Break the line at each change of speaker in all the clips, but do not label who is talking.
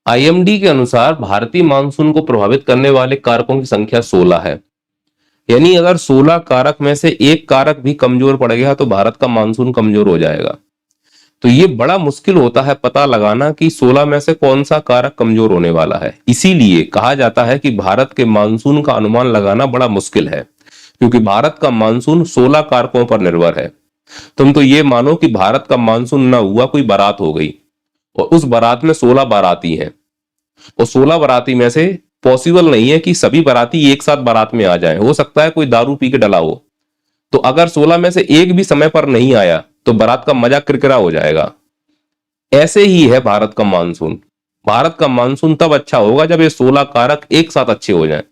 IMD के अनुसार भारतीय मानसून को प्रभावित करने वाले कारकों की संख्या 16 है। यानी अगर 16 कारक में से एक कारक भी कमजोर पड़ गया तो भारत का मानसून कमजोर हो जाएगा। तो ये बड़ा मुश्किल होता है पता लगाना कि 16 में से कौन सा कारक कमजोर होने वाला है। इसीलिए कहा जाता है कि भारत के मानसून का अनुमान लगाना बड़ा मुश्किल है, क्योंकि भारत का मानसून 16 कारकों पर निर्भर है। तुम तो ये मानो कि भारत का मानसून ना हुआ, कोई बारात हो गई और उस बारात में 16 बाराती हैं, और 16 बाराती में से पॉसिबल नहीं है कि सभी बाराती एक साथ बारात में आ जाएं। हो सकता है कोई दारू पी के डला हो, तो अगर 16 में से एक भी समय पर नहीं आया तो बारात का मजा किरकिरा हो जाएगा। ऐसे ही है भारत का मानसून। भारत का मानसून तब अच्छा होगा जब ये 16 कारक एक साथ अच्छे हो जाएं,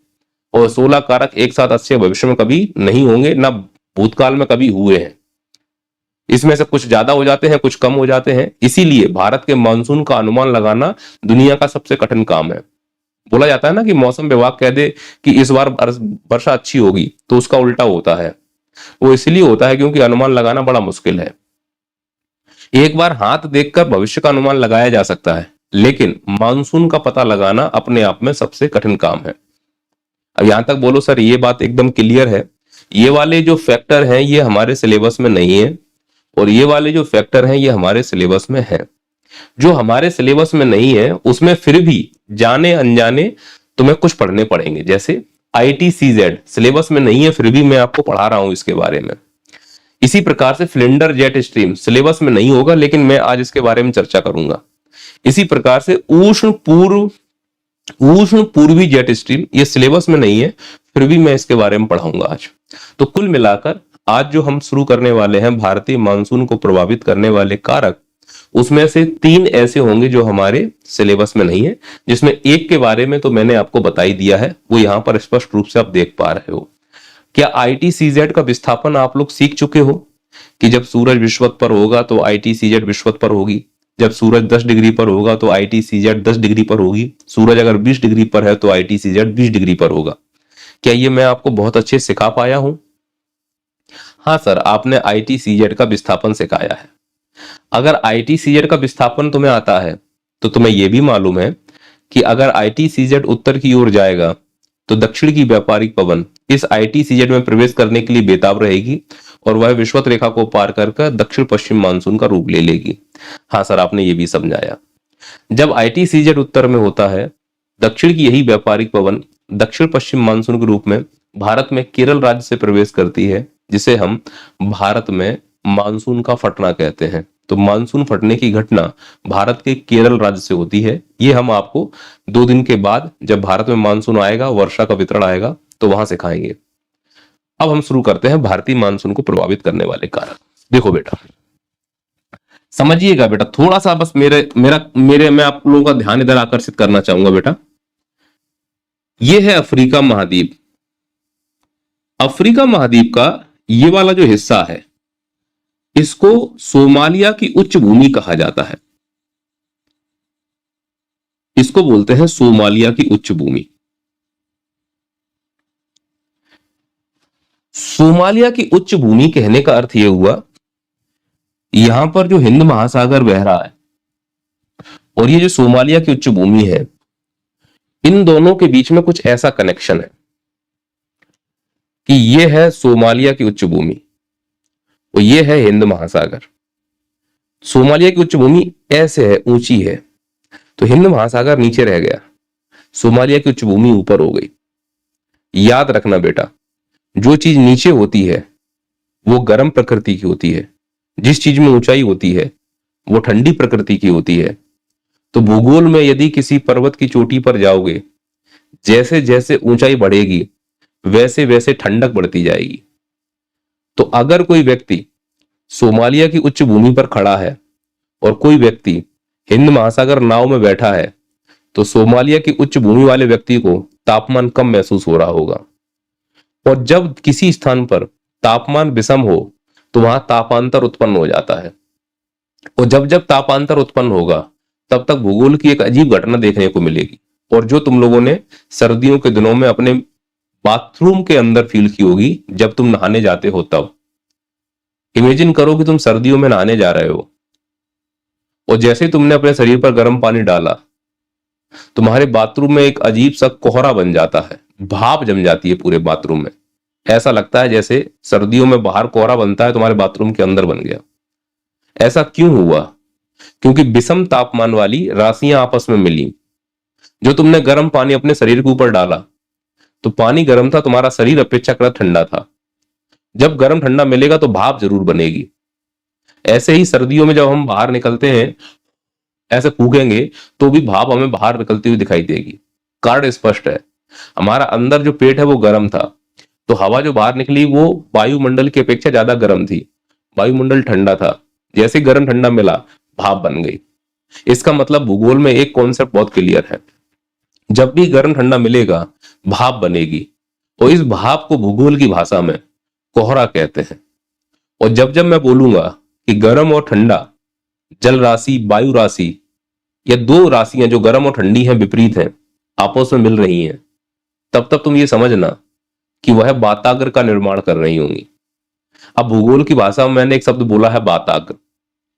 और 16 कारक एक साथ अच्छे भविष्य में कभी नहीं होंगे, ना भूतकाल में कभी हुए हैं। इसमें से कुछ ज्यादा हो जाते हैं, कुछ कम हो जाते हैं। इसीलिए भारत के मानसून का अनुमान लगाना दुनिया का सबसे कठिन काम है। बोला जाता है ना कि मौसम विभाग कह दे कि इस बार वर्षा अच्छी होगी, तो उसका उल्टा होता है। वो इसलिए होता है क्योंकि अनुमान लगाना बड़ा मुश्किल है। एक बार हाथ देखकर भविष्य का अनुमान लगाया जा सकता है, लेकिन मानसून का पता लगाना अपने आप में सबसे कठिन काम है। अब यहां तक बोलो सर ये बात एकदम क्लियर है, ये वाले जो फैक्टर हैं ये हमारे सिलेबस में नहीं है, और ये वाले जो फैक्टर हैं ये हमारे सिलेबस में है। जो हमारे सिलेबस में नहीं है उसमें फिर भी जाने अनजाने तुम्हें कुछ पढ़ने पड़ेंगे। जैसे ITCZ सिलेबस में नहीं है, फिर भी मैं आपको पढ़ा रहा हूं इसके बारे में। इसी प्रकार से सिलेंडर जेट स्ट्रीम सिलेबस में नहीं होगा, लेकिन मैं आज इसके बारे में चर्चा करूंगा। इसी प्रकार से उष्ण पूर्वी जेट स्ट्रीम, ये सिलेबस में नहीं है, फिर भी मैं इसके बारे में पढ़ाऊंगा आज। तो कुल मिलाकर आज जो हम शुरू करने वाले हैं भारतीय मानसून को प्रभावित करने वाले कारक, उसमें से 3 ऐसे होंगे जो हमारे सिलेबस में नहीं है, जिसमें एक के बारे में तो मैंने आपको बता ही दिया है, वो यहां पर स्पष्ट रूप से आप देख पा रहे हो। क्या ITCZ का विस्थापन आप लोग सीख चुके हो कि जब सूरज विषुवत पर होगा तो ITCZ विषुवत पर होगी, जब सूरज 10 डिग्री पर होगा तो ITCZ 10 डिग्री पर होगी, सूरज अगर 20 डिग्री पर है तो ITCZ 20 डिग्री पर होगा। क्या ये मैं आपको बहुत अच्छे से सिखा पाया हूं? हाँ सर, आपने ITCZ का विस्थापन सिखाया है। अगर ITCZ का विस्थापन तुम्हें आता है तो तुम्हें यह भी मालूम है कि अगर ITCZ उत्तर की ओर जाएगा तो दक्षिण की व्यापारिक पवन इस ITCZ में प्रवेश करने के लिए बेताब रहेगी, और वह विषुवत रेखा को पार कर दक्षिण पश्चिम मानसून का रूप ले लेगी। हाँ सर, आपने ये भी समझाया। जब ITCZ उत्तर में होता है, दक्षिण की यही व्यापारिक पवन दक्षिण पश्चिम मानसून के रूप में भारत में केरल राज्य से प्रवेश करती है, जिसे हम भारत में मानसून का फटना कहते हैं। तो मानसून फटने की घटना भारत के केरल राज्य से होती है। ये हम आपको 2 दिन के बाद जब भारत में मानसून आएगा, वर्षा का वितरण आएगा, तो वहां सिखाएंगे। अब हम शुरू करते हैं भारतीय मानसून को प्रभावित करने वाले कारक। देखो बेटा, समझिएगा बेटा, थोड़ा सा बस मैं आप लोगों का ध्यान इधर आकर्षित करना चाहूंगा बेटा। यह है अफ्रीका महाद्वीप। अफ्रीका महाद्वीप का ये वाला जो हिस्सा है, इसको सोमालिया की उच्च भूमि कहा जाता है। इसको बोलते हैं सोमालिया की उच्च भूमि। सोमालिया की उच्च भूमि कहने का अर्थ यह हुआ, यहां पर जो हिंद महासागर बह रहा है और ये जो सोमालिया की उच्च भूमि है, इन दोनों के बीच में कुछ ऐसा कनेक्शन है कि ये है सोमालिया की उच्च भूमि और ये है हिंद महासागर। सोमालिया की उच्च भूमि ऐसे है, ऊंची है, तो हिंद महासागर नीचे रह गया, सोमालिया की उच्च भूमि ऊपर हो गई। याद रखना बेटा, जो चीज नीचे होती है वो गर्म प्रकृति की होती है, जिस चीज में ऊंचाई होती है वो ठंडी प्रकृति की होती है। तो भूगोल में यदि किसी पर्वत की चोटी पर जाओगे, जैसे जैसे ऊंचाई बढ़ेगी वैसे वैसे ठंडक बढ़ती जाएगी। तो अगर कोई व्यक्ति सोमालिया की उच्च भूमि पर खड़ा है और कोई व्यक्ति हिंद महासागर नाव में बैठा है, तो सोमालिया की उच्च भूमि वाले व्यक्ति को तापमान कम महसूस हो रहा होगा। और जब किसी स्थान पर तापमान विषम हो तो वहां तापांतर उत्पन्न हो जाता है, और जब जब तापांतर उत्पन्न होगा तब तक भूगोल की एक अजीब घटना देखने को मिलेगी, और जो तुम लोगों ने सर्दियों के दिनों में अपने बाथरूम के अंदर फील की होगी जब तुम नहाने जाते हो। तब इमेजिन करो कि तुम सर्दियों में नहाने जा रहे हो और जैसे ही तुमने अपने शरीर पर गर्म पानी डाला तुम्हारे बाथरूम में एक अजीब सा कोहरा बन जाता है, भाप जम जाती है पूरे बाथरूम में। ऐसा लगता है जैसे सर्दियों में बाहर कोहरा बनता है, तुम्हारे बाथरूम के अंदर बन गया। ऐसा क्यों हुआ? क्योंकि विषम तापमान वाली राशियां आपस में मिली। जो तुमने गर्म पानी अपने शरीर के ऊपर डाला, तो पानी गर्म था, तुम्हारा शरीर अपेक्षाकृत ठंडा था। जब गर्म ठंडा मिलेगा तो भाप जरूर बनेगी। ऐसे ही सर्दियों में जब हम बाहर निकलते हैं, ऐसे फूकेंगे तो भी भाप हमें बाहर निकलती हुई दिखाई देगी। कारण स्पष्ट है, हमारा अंदर जो पेट है वो गर्म था, तो हवा जो बाहर निकली वो वायुमंडल की अपेक्षा ज्यादा गर्म थी। वायुमंडल ठंडा था, जैसे गर्म ठंडा मिला, भाप बन गई। इसका मतलब भूगोल में एक कॉन्सेप्ट बहुत क्लियर है, जब भी गर्म ठंडा मिलेगा भाप बनेगी, और इस भाप को भूगोल की भाषा में कोहरा कहते हैं। और जब जब मैं बोलूंगा कि गर्म और ठंडा, जल राशि वायु राशि, या दो राशियां जो गर्म और ठंडी हैं, विपरीत हैं, आपस में मिल रही हैं, तब तब तुम ये समझना कि वह बाताग्र का निर्माण कर रही होंगी। अब भूगोल की भाषा में मैंने एक शब्द बोला है बाताग्र,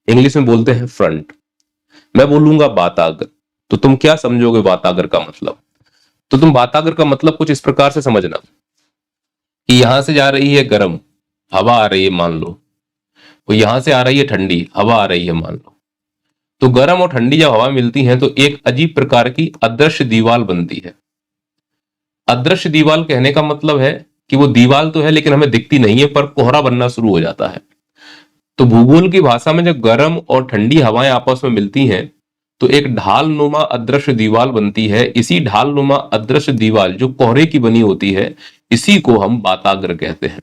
इंग्लिश में बोलते हैं फ्रंट। मैं बोलूंगा बाताग्र, तो तुम क्या समझोगे बाताग्र का मतलब? तो तुम बाताग्र का मतलब कुछ इस प्रकार से समझना कि यहां से जा रही है गर्म हवा आ रही है मान लो, वो यहां से आ रही है ठंडी हवा आ रही है मान लो। तो गर्म और ठंडी जब हवा मिलती है तो एक अजीब प्रकार की अदृश्य दीवार बनती है। अदृश्य दीवार कहने का मतलब है कि वो दीवार तो है लेकिन हमें दिखती नहीं है, पर कोहरा बनना शुरू हो जाता है। तो भूगोल की भाषा में जब गर्म और ठंडी हवाएं आपस में मिलती हैं तो एक ढाल नुमा अदृश्य दीवार बनती है। इसी ढाल नुमा अदृश्य दीवार जो कोहरे की बनी होती है, इसी को हम बाताग्र कहते हैं।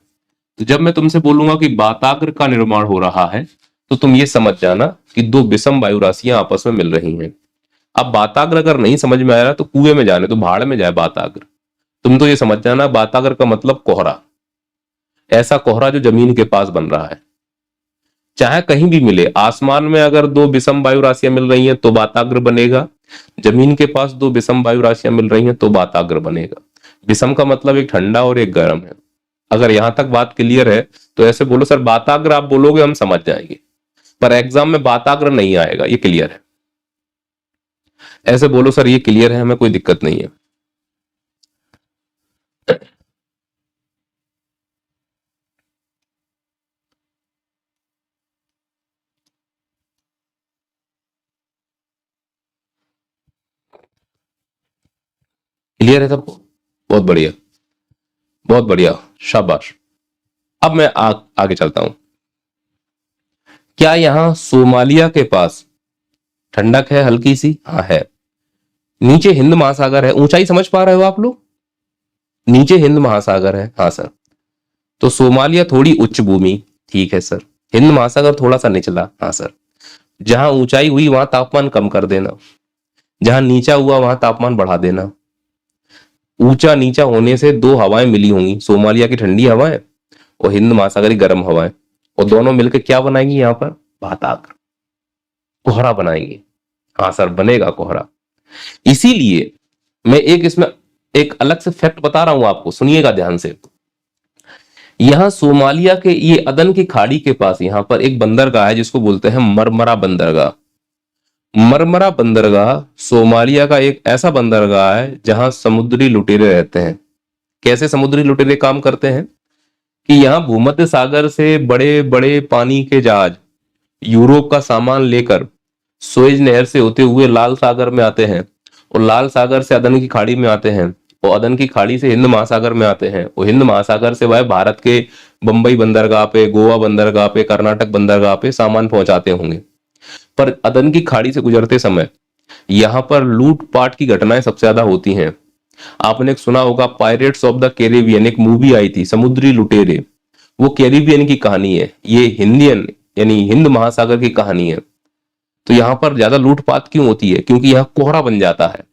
तो जब मैं तुमसे बोलूंगा कि बाताग्र का निर्माण हो रहा है, तो तुम ये समझ जाना कि दो विषम वायु राशियां आपस में मिल रही हैं। अब बाताग्र अगर नहीं समझ में आ रहा तो कुएं में जाने तो भाड़ में जाए बाताग्र। तुम तो ये समझ जाना बाताग्र का मतलब कोहरा, ऐसा कोहरा जो जमीन के पास बन रहा है। चाहे कहीं भी मिले, आसमान में अगर दो विषम वायु राशियां मिल रही हैं तो बाताग्र बनेगा, जमीन के पास दो विषम वायु राशियां मिल रही हैं तो बाताग्र बनेगा। विषम का मतलब एक ठंडा और एक गर्म है। अगर यहां तक बात क्लियर है तो ऐसे बोलो सर बाताग्र, आप बोलोगे हम समझ जाएंगे, पर एग्जाम में बाताग्र नहीं आएगा, ये क्लियर है। ऐसे बोलो सर ये क्लियर है, हमें कोई दिक्कत नहीं है। क्लियर है सबको? बहुत बढ़िया, बहुत बढ़िया, शाबाश। अब मैं आगे चलता हूं। क्या यहां सोमालिया के पास ठंडक है हल्की सी? हाँ है। नीचे हिंद महासागर है, ऊंचाई समझ पा रहे हो आप लोग? नीचे हिंद महासागर है, हाँ सर। तो सोमालिया थोड़ी उच्च भूमि, ठीक है सर। हिंद महासागर थोड़ा सा निचला, हाँ सर। जहां ऊंचाई हुई वहां तापमान कम कर देना, जहां नीचा हुआ वहां तापमान बढ़ा देना। ऊंचा नीचा होने से दो हवाएं मिली होंगी, सोमालिया की ठंडी हवाएं और हिंद महासागर की गर्म हवाएं, और दोनों मिलकर क्या बनाएंगी? यहाँ पर बाताग्र, कोहरा बनाएंगे। हाँ सर बनेगा कोहरा। इसीलिए मैं एक इसमें एक अलग से फैक्ट बता रहा हूं आपको, सुनिएगा ध्यान से। यहां सोमालिया के ये अदन की खाड़ी के पास यहां पर एक बंदरगाह है जिसको बोलते हैं मरमरा बंदरगाह। मरमरा बंदरगाह सोमालिया का एक ऐसा बंदरगाह है जहां समुद्री लुटेरे रहते हैं। कैसे समुद्री लुटेरे काम करते हैं कि यहाँ भूमध्य सागर से बड़े बड़े पानी के जहाज यूरोप का सामान लेकर सुएज नहर से होते हुए लाल सागर में आते हैं, और लाल सागर से अदन की खाड़ी में आते हैं, और अदन की खाड़ी से हिंद महासागर में आते हैं, और हिंद महासागर से वह भारत के बंबई बंदरगाह पे, गोवा बंदरगाह पे, कर्नाटक बंदरगाह पे सामान पहुंचाते होंगे। पर अदन की खाड़ी से गुजरते समय यहाँ पर लूटपाट की घटनाएं सबसे ज्यादा होती हैं। आपने सुना होगा पायरेट्स ऑफ द कैरिबियन, एक मूवी आई थी समुद्री लुटेरे, वो कैरिबियन की कहानी है, ये हिंदियन यानी हिंद महासागर की कहानी है। तो यहाँ पर ज्यादा लूटपाट क्यों होती है? क्योंकि यहाँ कोहरा बन जाता है।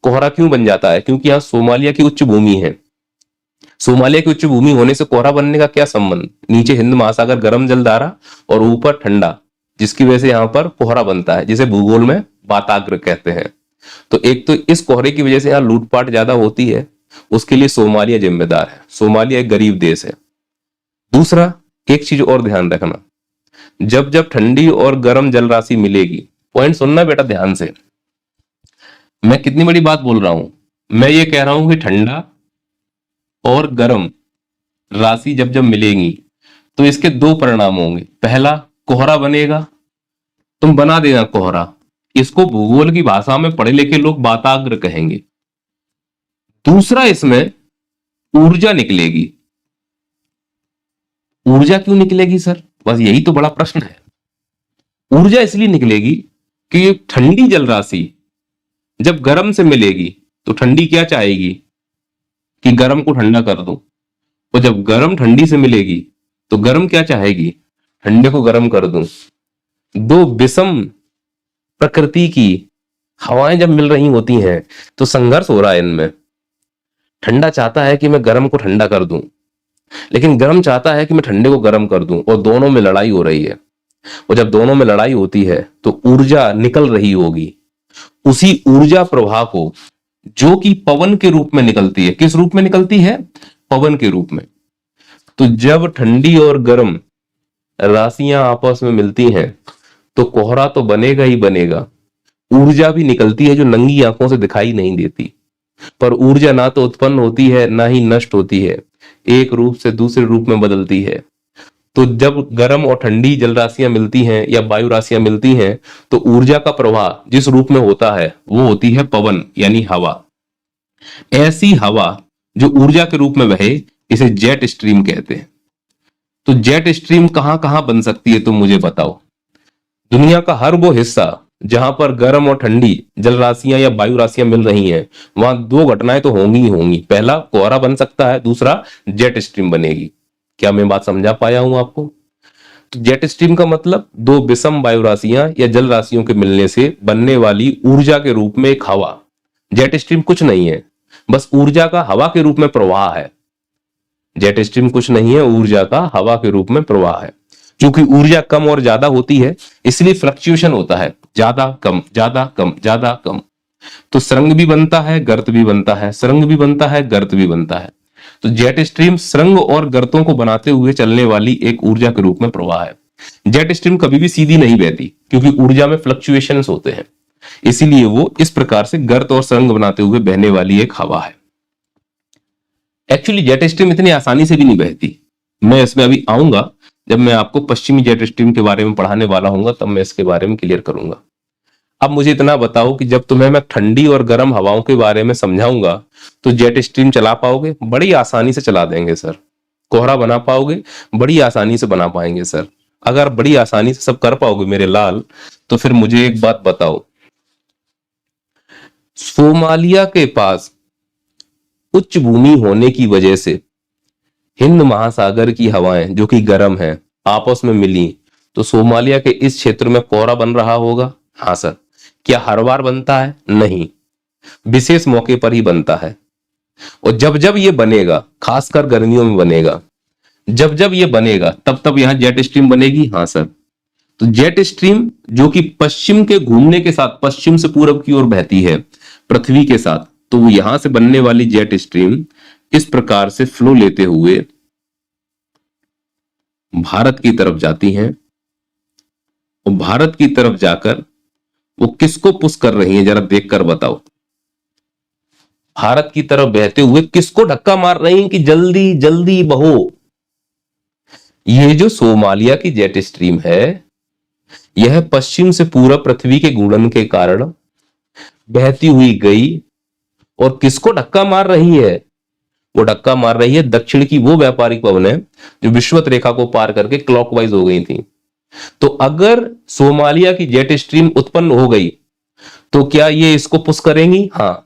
कोहरा क्यों बन जाता है? क्योंकि यहाँ सोमालिया की उच्च भूमि है। सोमालिया की उच्च भूमि होने से कोहरा बनने का क्या संबंध? नीचे हिंद महासागर गर्म जलधारा और ऊपर ठंडा, जिसकी वजह से यहाँ पर कोहरा बनता है, जिसे भूगोल में बाताग्र कहते हैं। तो एक तो इस कोहरे की वजह से यहाँ लूटपाट ज्यादा होती है, उसके लिए सोमालिया जिम्मेदार है। सोमालिया एक गरीब देश है। दूसरा, एक चीज और ध्यान रखना, जब जब ठंडी और गर्म जल राशि मिलेगी, पॉइंट सुनना बेटा ध्यान से, मैं कितनी बड़ी बात बोल रहा हूं। मैं ये कह रहा हूं कि ठंडा और गर्म राशि जब जब मिलेंगी तो इसके दो परिणाम होंगे। पहला, कोहरा बनेगा। तुम बना देना कोहरा। इसको भूगोल की भाषा में पढ़े लिखे लोग वाताग्र कहेंगे। दूसरा, इसमें ऊर्जा निकलेगी। ऊर्जा क्यों निकलेगी सर? बस यही तो बड़ा प्रश्न है। ऊर्जा इसलिए निकलेगी कि ठंडी जल राशि जब गर्म से मिलेगी तो ठंडी क्या चाहेगी कि गर्म को ठंडा कर दूं, और जब गर्म ठंडी से मिलेगी तो गर्म क्या चाहेगी, ठंडे को गर्म कर दूं। दो विषम प्रकृति की हवाएं जब मिल रही होती हैं तो संघर्ष हो रहा है इनमें। ठंडा चाहता है कि मैं गर्म को ठंडा कर दूं, लेकिन गर्म चाहता है कि मैं ठंडे को गर्म कर दूं, और दोनों में लड़ाई हो रही है। और जब दोनों में लड़ाई होती है तो ऊर्जा निकल रही होगी। उसी ऊर्जा प्रवाह को, जो कि पवन के रूप में निकलती है, किस रूप में निकलती है, पवन के रूप में। तो जब ठंडी और गर्म राशियां आपस में मिलती हैं तो कोहरा तो बनेगा ही बनेगा। ऊर्जा भी निकलती है जो नंगी आंखों से दिखाई नहीं देती, पर ऊर्जा ना तो उत्पन्न होती है ना ही नष्ट होती है, एक रूप से दूसरे रूप में बदलती है। तो जब गर्म और ठंडी जल राशियां मिलती हैं या वायु राशियां मिलती हैं तो ऊर्जा का प्रवाह जिस रूप में होता है वो होती है पवन यानी हवा। ऐसी हवा जो ऊर्जा के रूप में बहे इसे जेट स्ट्रीम कहते हैं। तो जेट स्ट्रीम कहां कहां बन सकती है तुम मुझे बताओ। दुनिया का हर वो हिस्सा जहां पर गर्म और ठंडी जल राशियां या वायु राशियां मिल रही हैं वहां दो घटनाएं तो होंगी ही होंगी। पहला, कोहरा बन सकता है। दूसरा, जेट स्ट्रीम बनेगी। क्या मैं बात समझा पाया हूं आपको? तो जेट स्ट्रीम का मतलब दो विषम वायु राशियां या जल राशियों के मिलने से बनने वाली ऊर्जा के रूप में एक हवा। जेट स्ट्रीम कुछ नहीं है, बस ऊर्जा का हवा के रूप में प्रवाह है। जेट स्ट्रीम कुछ नहीं है, ऊर्जा का हवा के रूप में प्रवाह है। क्योंकि ऊर्जा कम और ज्यादा होती है इसलिए फ्लक्चुएशन होता है, ज्यादा कम ज्यादा कम ज्यादा कम। तो सुरंग भी बनता है, गर्त भी बनता है, सुरंग भी बनता है, गर्त भी बनता है। तो जेट स्ट्रीम सुरंग और गर्तों को बनाते हुए चलने वाली एक ऊर्जा के रूप में प्रवाह है। जेट स्ट्रीम कभी भी सीधी नहीं बहती क्योंकि ऊर्जा में फ्लक्चुएशंस होते हैं, इसीलिए वो इस प्रकार से गर्त और सुरंग बनाते हुए बहने वाली एक हवा है। एक्चुअली जेट स्ट्रीम इतनी आसानी से भी नहीं बहती। मैं इसमें अभी आऊंगा, जब मैं आपको पश्चिमी जेट स्ट्रीम के बारे में पढ़ाने वाला हूंगा तब मैं इसके बारे में क्लियर करूंगा। अब मुझे इतना बताओ कि जब तुम्हें मैं ठंडी और गर्म हवाओं के बारे में समझाऊंगा तो जेट स्ट्रीम चला पाओगे? बड़ी आसानी से चला देंगे सर। कोहरा बना पाओगे? बड़ी आसानी से बना पाएंगे सर। अगर बड़ी आसानी से सब कर पाओगे मेरे लाल, तो फिर मुझे एक बात बताओ, सोमालिया के पास उच्च भूमि होने की वजह से हिंद महासागर की हवाएं जो कि गर्म है आपस में मिली तो सोमालिया के इस क्षेत्र में कोहरा बन रहा होगा? हाँ सर। क्या हर बार बनता है? नहीं, विशेष मौके पर ही बनता है। और जब जब ये बनेगा, खासकर गर्मियों में बनेगा, जब जब ये बनेगा तब तब यहां जेट स्ट्रीम बनेगी। हाँ सर। तो जेट स्ट्रीम जो कि पश्चिम के घूमने के साथ पश्चिम से पूरब की ओर बहती है पृथ्वी के साथ, तो वो यहां से बनने वाली जेट स्ट्रीम इस प्रकार से फ्लो लेते हुए भारत की तरफ जाती हैं। और भारत की तरफ जाकर वो किसको पुश कर रही हैं जरा देखकर बताओ। भारत की तरफ बहते हुए किसको धक्का मार रही हैं कि जल्दी जल्दी बहो? ये जो सोमालिया की जेट स्ट्रीम है यह पश्चिम से पूरब पृथ्वी के घूर्णन के कारण बहती हुई गई और किसको धक्का मार रही है? वो धक्का मार रही है दक्षिण की वो व्यापारिक पवनें जो विषुवत रेखा को पार करके क्लॉकवाइज हो गई थी। तो अगर सोमालिया की जेट स्ट्रीम उत्पन्न हो गई तो क्या ये इसको पुश करेंगी? हाँ।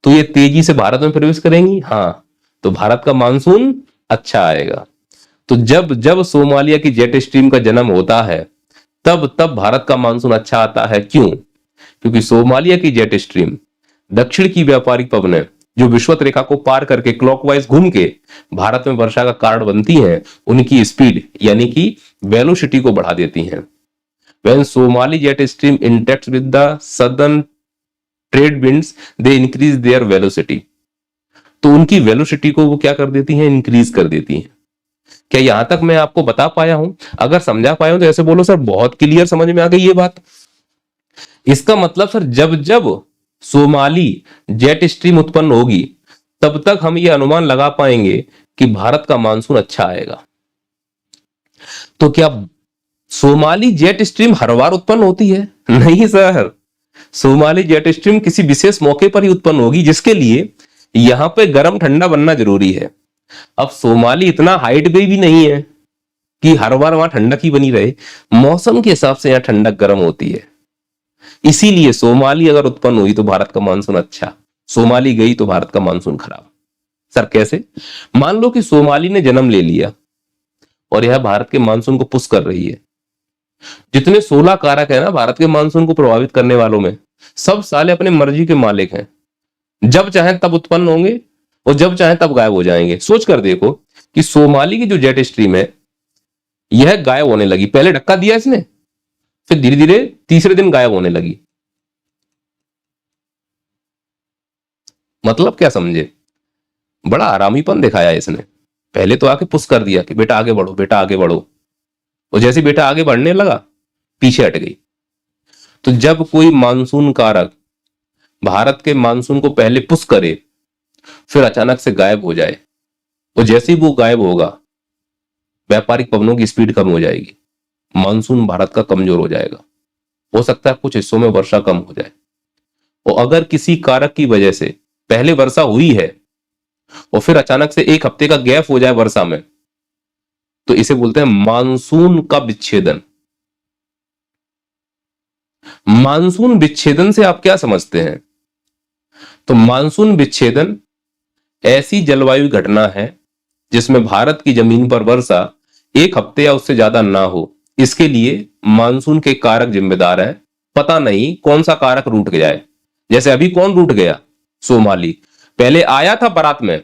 तो ये तेजी से भारत में प्रवेश करेंगी? हाँ। तो भारत का मानसून अच्छा आएगा। तो जब जब सोमालिया की जेट स्ट्रीम का जन्म होता है तब तब भारत का मानसून अच्छा आता है। क्यों? क्योंकि सोमालिया की जेट स्ट्रीम दक्षिण की व्यापारिक पवनें जो विषुवत रेखा को पार करके क्लॉकवाइज घूम के भारत में वर्षा का कारण बनती हैं, उनकी स्पीड यानी कि वेलोसिटी को बढ़ा देती हैं। When Somali jet stream interacts with the southern trade winds, they increase their velocity. तो उनकी वेलोसिटी को वो क्या कर देती हैं? इंक्रीज कर देती हैं। क्या यहां तक मैं आपको बता पाया हूं? अगर समझा पाया हूं तो ऐसे बोलो सर बहुत क्लियर समझ में आ गई ये बात। इसका मतलब सर जब जब सोमाली जेट स्ट्रीम उत्पन्न होगी, तब तक हम यह अनुमान लगा पाएंगे कि भारत का मानसून अच्छा आएगा। तो क्या सोमाली जेट स्ट्रीम हर बार उत्पन्न होती है? नहीं सर, सोमाली जेट स्ट्रीम किसी विशेष मौके पर ही उत्पन्न होगी, जिसके लिए यहां पे गर्म ठंडा बनना जरूरी है। अब सोमाली इतना हाइट पे भी नहीं है कि हर बार वहां ठंडक ही बनी रहे, मौसम के हिसाब से यहां ठंडक गर्म होती है। इसीलिए सोमाली अगर उत्पन्न हुई तो भारत का मानसून अच्छा, सोमाली गई तो भारत का मानसून खराब। सर कैसे? मान लो कि सोमाली ने जन्म ले लिया और यह भारत के मानसून को पुश कर रही है। जितने 16 कारक है ना भारत के मानसून को प्रभावित करने वालों में, सब साले अपने मर्जी के मालिक हैं। जब चाहे तब उत्पन्न होंगे और जब चाहे तब गायब हो जाएंगे। सोच कर देखो कि सोमाली की जो जेट स्ट्रीम है यह गायब होने लगी, पहले धक्का दिया इसने, फिर धीरे धीरे तीसरे दिन गायब होने लगी। मतलब क्या समझे? बड़ा आरामीपन दिखाया इसने। पहले तो आके पुश कर दिया कि बेटा आगे बढ़ो, बेटा आगे बढ़ो, और जैसे बेटा आगे बढ़ने लगा पीछे हट गई। तो जब कोई मानसून कारक भारत के मानसून को पहले पुश करे फिर अचानक से गायब हो जाए, और जैसे ही वो गायब होगा व्यापारिक पवनों की स्पीड कम हो जाएगी, मानसून भारत का कमजोर हो जाएगा। हो सकता है कुछ हिस्सों में वर्षा कम हो जाए। और अगर किसी कारक की वजह से पहले वर्षा हुई है और फिर अचानक से एक हफ्ते का गैप हो जाए वर्षा में, तो इसे बोलते हैं मानसून का विच्छेदन। मानसून विच्छेदन से आप क्या समझते हैं? तो मानसून विच्छेदन ऐसी जलवायु घटना है जिसमें भारत की जमीन पर वर्षा एक हफ्ते या उससे ज्यादा ना हो। इसके लिए मानसून के कारक जिम्मेदार हैं। पता नहीं कौन सा कारक रूठ जाए। जैसे अभी कौन रूठ गया? सोमाली। पहले आया था बारात में,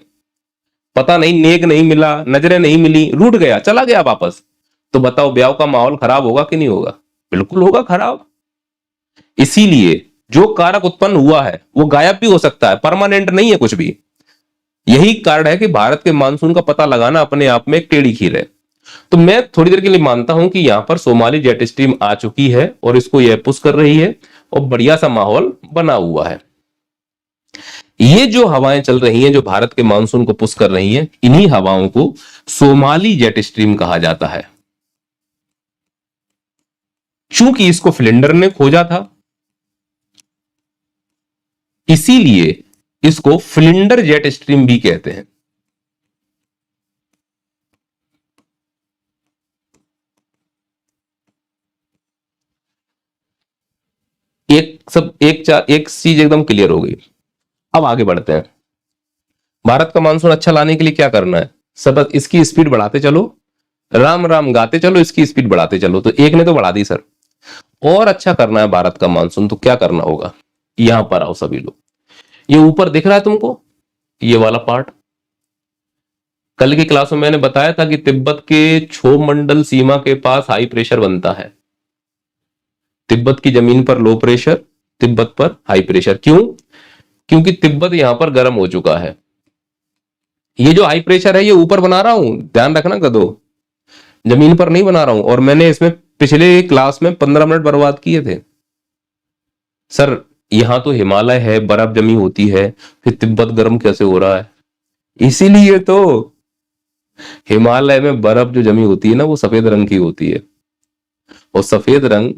पता नहीं नेक नहीं मिला, नजरें नहीं मिली, रूठ गया, चला गया वापस। तो बताओ ब्याह का माहौल खराब होगा कि नहीं होगा? बिल्कुल होगा खराब। इसीलिए जो कारक उत्पन्न हुआ है वो गायब भी हो सकता है, परमानेंट नहीं है कुछ भी। यही कारण है कि भारत के मानसून का पता लगाना अपने आप में एक टेढ़ी खीर है। तो मैं थोड़ी देर के लिए मानता हूं कि यहां पर सोमाली जेट स्ट्रीम आ चुकी है और इसको यह पुश कर रही है और बढ़िया सा माहौल बना हुआ है। ये जो हवाएं चल रही हैं जो भारत के मानसून को पुश कर रही हैं, इन्हीं हवाओं को सोमाली जेट स्ट्रीम कहा जाता है। चूंकि इसको फ्लिंडर ने खोजा था इसीलिए इसको फ्लिंडर जेट स्ट्रीम भी कहते हैं। एक चीज एकदम क्लियर हो गई। अब आगे बढ़ते हैं। भारत का मानसून अच्छा लाने के लिए क्या करना है? सब इसकी स्पीड बढ़ाते चलो, राम राम गाते चलो, इसकी स्पीड बढ़ाते चलो। तो एक ने तो बढ़ा दी सर, और अच्छा करना है भारत का मानसून, तो क्या करना होगा? यहां पर आओ सभी लोग। ये ऊपर दिख रहा है तुमको, ये वाला पार्ट? कल की क्लास में मैंने बताया था कि तिब्बत के क्षोभ मंडल सीमा के पास हाई प्रेशर बनता है। तिब्बत की जमीन पर लो प्रेशर, तिब्बत पर हाई प्रेशर। क्यों? क्योंकि तिब्बत यहां पर गर्म हो चुका है। ये जो हाई प्रेशर है ये ऊपर बना रहा हूं, ध्यान रखना गधो, जमीन पर नहीं बना रहा हूं। और मैंने इसमें पिछले क्लास में 15 मिनट बर्बाद किए थे। सर यहां तो हिमालय है, बर्फ जमी होती है, फिर तिब्बत गर्म कैसे हो रहा है? इसीलिए तो हिमालय में बर्फ जो जमी होती है ना वो सफेद रंग की होती है, और सफेद रंग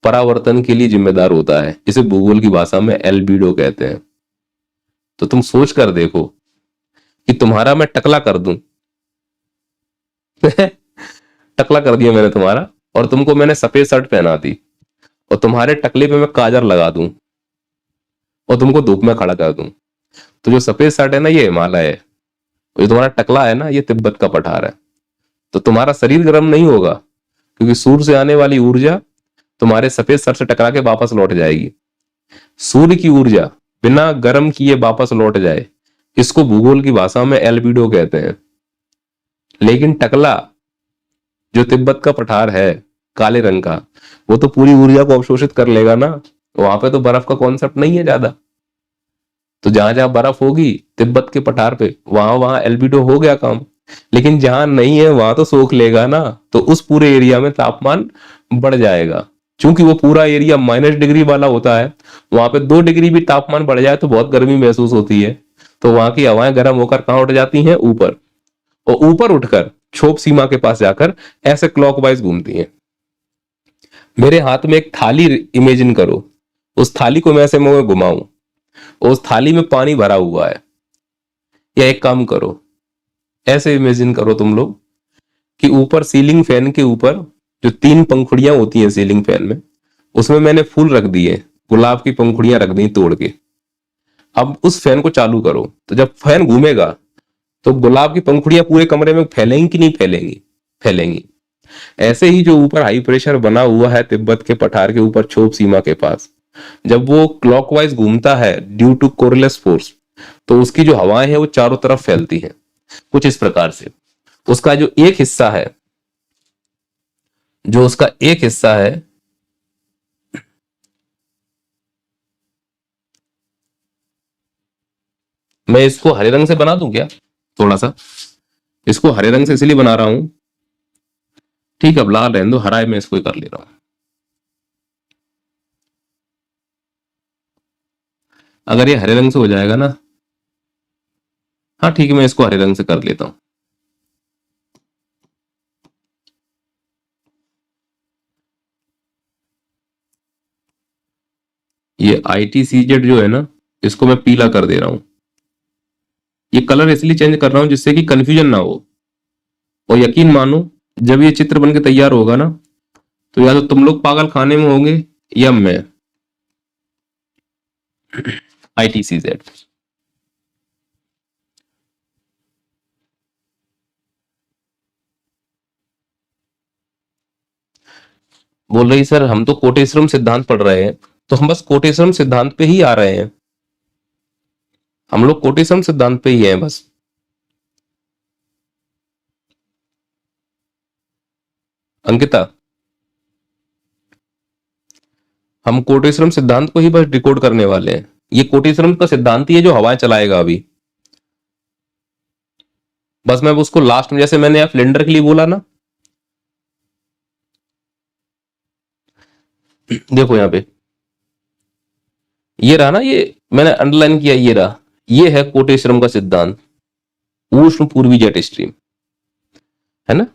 परावर्तन के लिए जिम्मेदार होता है। इसे भूगोल की भाषा में एल्बिडो कहते हैं। तो तुम सोच कर देखो कि तुम्हारा मैं टकला कर दूं टकला कर दिया मैंने तुम्हारा, और तुमको मैंने सफेद शर्ट पहना दी, और तुम्हारे टकले पे मैं काजर लगा दूं और तुमको धूप में खड़ा कर दूं, तो जो सफेद शर्ट है ना ये हिमालय है, और जो तुम्हारा टकला है ना ये तिब्बत का पठार है। तो तुम्हारा शरीर गर्म नहीं होगा, क्योंकि सूर्य से आने वाली ऊर्जा तुम्हारे सफेद शर्ट से टकरा के वापस लौट जाएगी। सूर्य की ऊर्जा बिना गर्म किए वापस लौट जाए, इसको भूगोल की भाषा में एल्बिडो कहते हैं। लेकिन टकला जो तिब्बत का पठार है काले रंग का, वो तो पूरी ऊर्जा को अवशोषित कर लेगा ना। वहां पे तो बर्फ का कॉन्सेप्ट नहीं है ज्यादा। तो जहां जहां बर्फ होगी तिब्बत के पठार पे, वहां वहां एल्बिडो हो गया काम। लेकिन जहां नहीं है वहां तो सोख लेगा ना, तो उस पूरे एरिया में तापमान बढ़ जाएगा। चूंकि वो पूरा एरिया -डिग्री वाला होता है, वहां पे 2 डिग्री भी तापमान बढ़ जाए तो बहुत गर्मी महसूस होती है। तो वहां की हवाएं गर्म होकर कहां उठ जाती हैं? ऊपर। और ऊपर उठकर क्षोभ सीमा के पास जाकर ऐसे क्लॉकवाइज घूमती हैं। मेरे हाथ में एक थाली इमेजिन करो, उस थाली को मैं ऐसे मुंह में घुमाऊं और उस थाली में पानी भरा हुआ है। या एक काम करो, ऐसे इमेजिन करो तुम लोग कि ऊपर सीलिंग फैन के ऊपर जो 3 पंखुड़ियां होती हैं सीलिंग फैन में, उसमें मैंने फूल रख दिए, गुलाब की पंखुड़ियां रख दी तोड़ के। अब उस फैन को चालू करो, तो जब फैन घूमेगा तो गुलाब की पंखुड़ियां पूरे कमरे में फैलेंगी कि नहीं फैलेंगी? फैलेंगी। ऐसे ही जो ऊपर हाई प्रेशर बना हुआ है तिब्बत के पठार के ऊपर क्षोभ सीमा के पास, जब वो क्लॉकवाइज घूमता है ड्यू टू कोरिलेस फोर्स, तो उसकी जो हवाएं हैं वो चारों तरफ फैलती हैं कुछ इस प्रकार से। उसका जो एक हिस्सा है, जो उसका एक हिस्सा है, मैं इसको हरे रंग से बना दूं क्या? थोड़ा सा इसको हरे रंग से इसलिए बना रहा हूं, ठीक है अब लाल रहने दो, हरा है मैं इसको ही कर ले रहा हूं। अगर ये हरे रंग से हो जाएगा ना, हाँ ठीक है मैं इसको हरे रंग से कर लेता हूं। ये ITCZ जो है ना, इसको मैं पीला कर दे रहा हूं। ये कलर इसलिए चेंज कर रहा हूं जिससे कि कंफ्यूजन ना हो। और यकीन मानो, जब ये चित्र बन के तैयार होगा ना, तो या तो तुम लोग पागल खाने में होंगे या मैं। ITCZ बोल रही सर हम तो कोटेश्वरम सिद्धांत पढ़ रहे हैं। तो हम बस कोटेश्वरम सिद्धांत पे ही आ रहे हैं, हम लोग कोटेश्वरम सिद्धांत पे ही हैं बस। अंकिता, हम कोटेश्वरम सिद्धांत को ही बस डिकोड करने वाले हैं। ये कोटेश्वरम का सिद्धांत ही है जो हवाएं चलाएगा अभी। बस मैं उसको लास्ट में, जैसे मैंने सिलेंडर के लिए बोला ना, देखो यहां पे ये रहा ना, ये मैंने अंडरलाइन किया, ये रहा, ये है कोटेश्वरम का सिद्धांत, उष्ण पूर्वी जेट स्ट्रीम, है ना।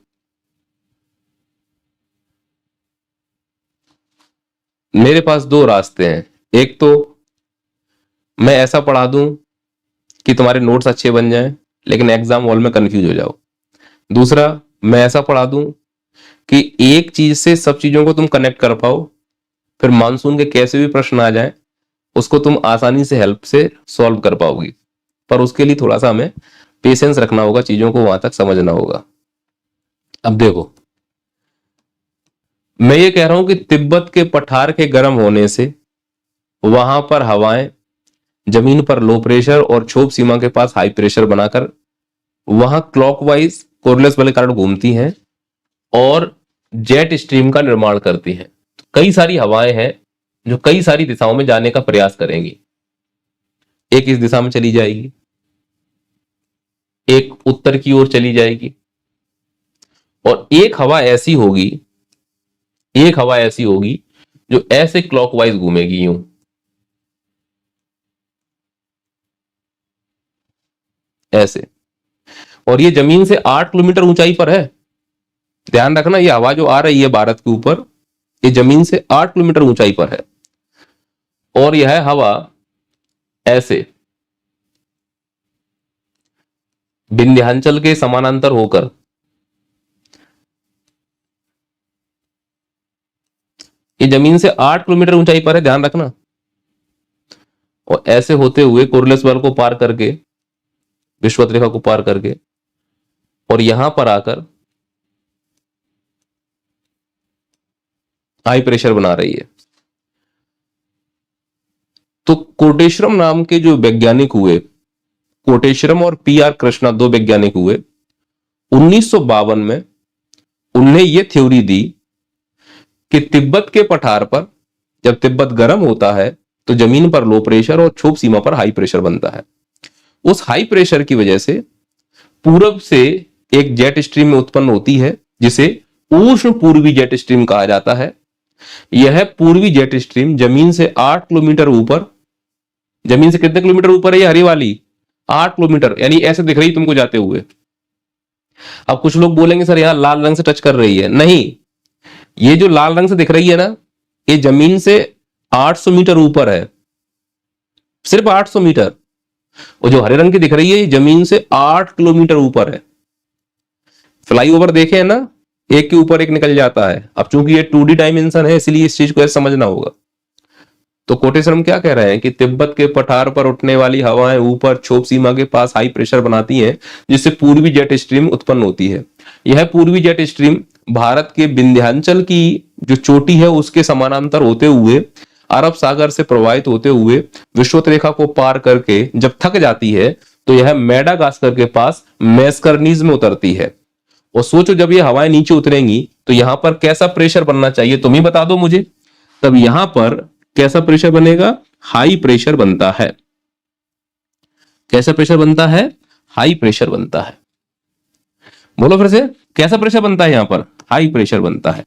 मेरे पास 2 रास्ते हैं, एक तो मैं ऐसा पढ़ा दूं कि तुम्हारे नोट्स अच्छे बन जाएं लेकिन एग्जाम हॉल में कंफ्यूज हो जाओ। दूसरा, मैं ऐसा पढ़ा दूं कि एक चीज से सब चीजों को तुम कनेक्ट कर पाओ, फिर मानसून के कैसे भी प्रश्न आ जाएं उसको तुम आसानी से हेल्प से सॉल्व कर पाओगी। पर उसके लिए थोड़ा सा हमें पेशेंस रखना होगा, चीजों को वहां तक समझना होगा। अब देखो, मैं ये कह रहा हूं कि तिब्बत के पठार के गर्म होने से वहां पर हवाएं जमीन पर लो प्रेशर और क्षोभ सीमा के पास हाई प्रेशर बनाकर वहां क्लॉकवाइज कोरिलेस बल के कारण घूमती हैं और जेट स्ट्रीम का निर्माण करती हैं। तो कई सारी हवाएं हैं जो कई सारी दिशाओं में जाने का प्रयास करेंगी। एक इस दिशा में चली जाएगी, एक उत्तर की ओर चली जाएगी, और एक हवा ऐसी होगी, एक हवा ऐसी होगी जो ऐसे क्लॉकवाइज घूमेगी यूं, ऐसे। और ये जमीन से 8 किलोमीटर ऊंचाई पर है। ध्यान रखना, ये हवा जो आ रही है भारत के ऊपर, ये जमीन से 8 किलोमीटर ऊंचाई पर है। और यह हवा ऐसे विंध्याचल के समानांतर होकर ये जमीन से 8 किलोमीटर ऊंचाई पर है, ध्यान रखना। और ऐसे होते हुए कोरिलेस बल को पार करके, विषुवत रेखा को पार करके, और यहां पर आकर हाई प्रेशर बना रही है। तो कोटेश्वरम नाम के जो वैज्ञानिक हुए, कोटेश्वरम और PR कृष्णा 2 वैज्ञानिक हुए, 1952 में उन्हें यह थ्योरी दी कि तिब्बत के पठार पर जब तिब्बत गर्म होता है तो जमीन पर लो प्रेशर और क्षोभ सीमा पर हाई प्रेशर बनता है। उस हाई प्रेशर की वजह से पूरब से एक जेट स्ट्रीम में उत्पन्न होती है जिसे उष्ण पूर्वी जेट स्ट्रीम कहा जाता है, यह पूर्वी जेट स्ट्रीम जमीन से 8 किलोमीटर ऊपर, जमीन से कितने किलोमीटर ऊपर है ये हरी वाली? 8 किलोमीटर, यानी ऐसे दिख रही तुमको जाते हुए। अब कुछ लोग बोलेंगे सर यहां लाल रंग से टच कर रही है, नहीं, ये जो लाल रंग से दिख रही है ना, ये जमीन से 800 मीटर ऊपर है, सिर्फ 800 मीटर। और जो हरे रंग की दिख रही है ये जमीन से 8 किलोमीटर ऊपर है। फ्लाईओवर देखे है ना, एक के ऊपर एक निकल जाता है। अब चूंकि ये 2D डायमेंशन है, इसलिए इस चीज को ऐसे समझना होगा। तो कोटेश्वरम क्या कह रहे हैं कि तिब्बत के पठार पर उठने वाली हवाएं ऊपर क्षोभ सीमा के पास हाई प्रेशर बनाती हैं, जिससे पूर्वी जेट स्ट्रीम उत्पन्न होती है। यह पूर्वी जेट स्ट्रीम भारत के विंध्याचल की जो चोटी है उसके समानांतर होते हुए अरब सागर से प्रवाहित होते हुए विषुवत रेखा को पार करके जब थक जाती है तो यह मेडागास्कर के पास मैस्करनीज में उतरती है। और सोचो जब ये हवाएं नीचे उतरेंगी तो यहां पर कैसा प्रेशर बनना चाहिए, तुम ही बता दो मुझे। तब यहां पर कैसा प्रेशर बनेगा? हाई प्रेशर बनता है। कैसा प्रेशर बनता है? हाई प्रेशर बनता है। बोलो फिर से, कैसा प्रेशर बनता है? यहां पर हाई प्रेशर बनता है।